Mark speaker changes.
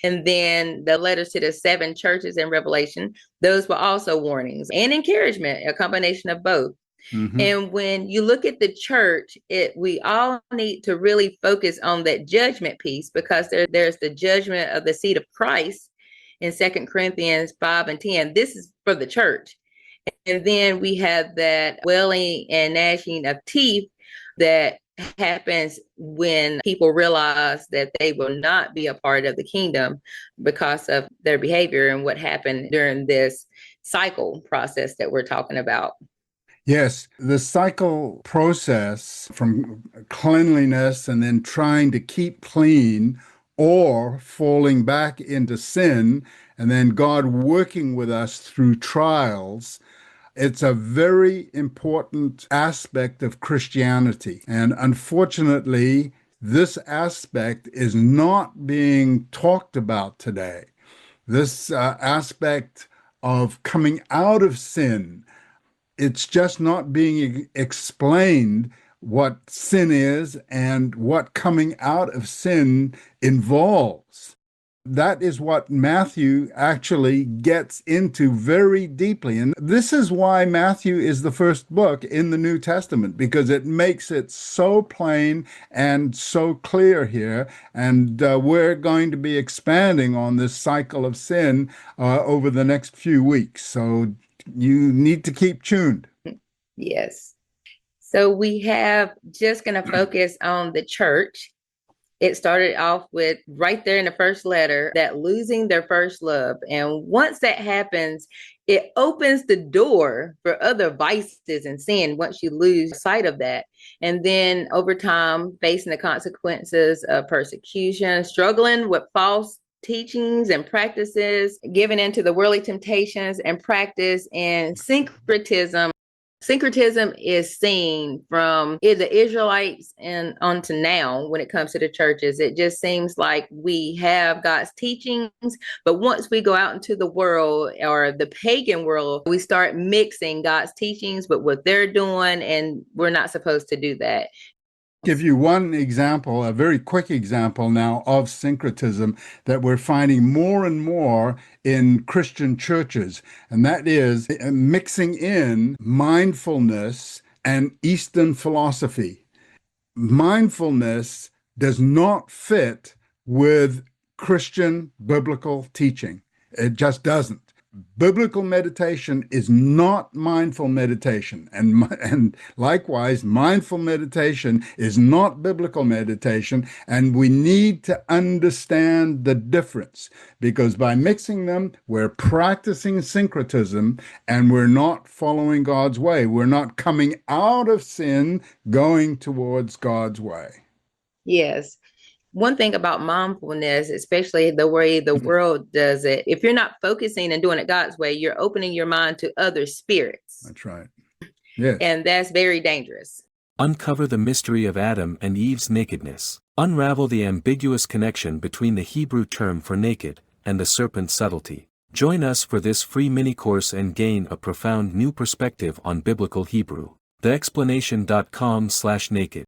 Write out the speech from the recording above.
Speaker 1: And then the letters to the 7 churches in Revelation, those were also warnings and encouragement, a combination of both.
Speaker 2: Mm-hmm.
Speaker 1: And when you look at the church, we all need to really focus on that judgment piece, because there's the judgment of the seat of Christ in 2 Corinthians 5 and 10. This is for the church. And then we have that wailing and gnashing of teeth that happens when people realize that they will not be a part of the kingdom because of their behavior and what happened during this cycle process that we're talking about.
Speaker 2: Yes, the cycle process from cleanliness and then trying to keep clean or falling back into sin and then God working with us through trials. It's a very important aspect of Christianity. And unfortunately, this aspect is not being talked about today. This aspect of coming out of sin, it's just not being explained what sin is and what coming out of sin involves. That is what Matthew actually gets into very deeply. And this is why Matthew is the first book in the New Testament, because it makes it so plain and so clear here. And we're going to be expanding on this cycle of sin over the next few weeks. So you need to keep tuned.
Speaker 1: Yes. So we have just going to focus on the church. It started off with right there in the first letter, that losing their first love. And once that happens, it opens the door for other vices and sin once you lose sight of that. And then over time, facing the consequences of persecution, struggling with false teachings and practices, giving into the worldly temptations and practice and syncretism. Syncretism is seen from the Israelites and onto now when it comes to the churches. It just seems like we have God's teachings, but once we go out into the world or the pagan world, we start mixing God's teachings with what they're doing, and we're not supposed to do that.
Speaker 2: Give you one example, a very quick example now of syncretism that we're finding more and more in Christian churches, and that is mixing in mindfulness and Eastern philosophy. Mindfulness does not fit with Christian biblical teaching. It just doesn't. Biblical meditation is not mindful meditation. And likewise, mindful meditation is not biblical meditation. And we need to understand the difference, because by mixing them, we're practicing syncretism and we're not following God's way. We're not coming out of sin, going towards God's way.
Speaker 1: Yes. One thing about mindfulness, especially the way the world does it, if you're not focusing and doing it God's way, you're opening your mind to other spirits.
Speaker 2: That's right. Yes.
Speaker 1: And that's very dangerous.
Speaker 3: Uncover the mystery of Adam and Eve's nakedness. Unravel the ambiguous connection between the Hebrew term for naked and the serpent's subtlety. Join us for this free mini-course and gain a profound new perspective on biblical Hebrew. theexplanation.com/naked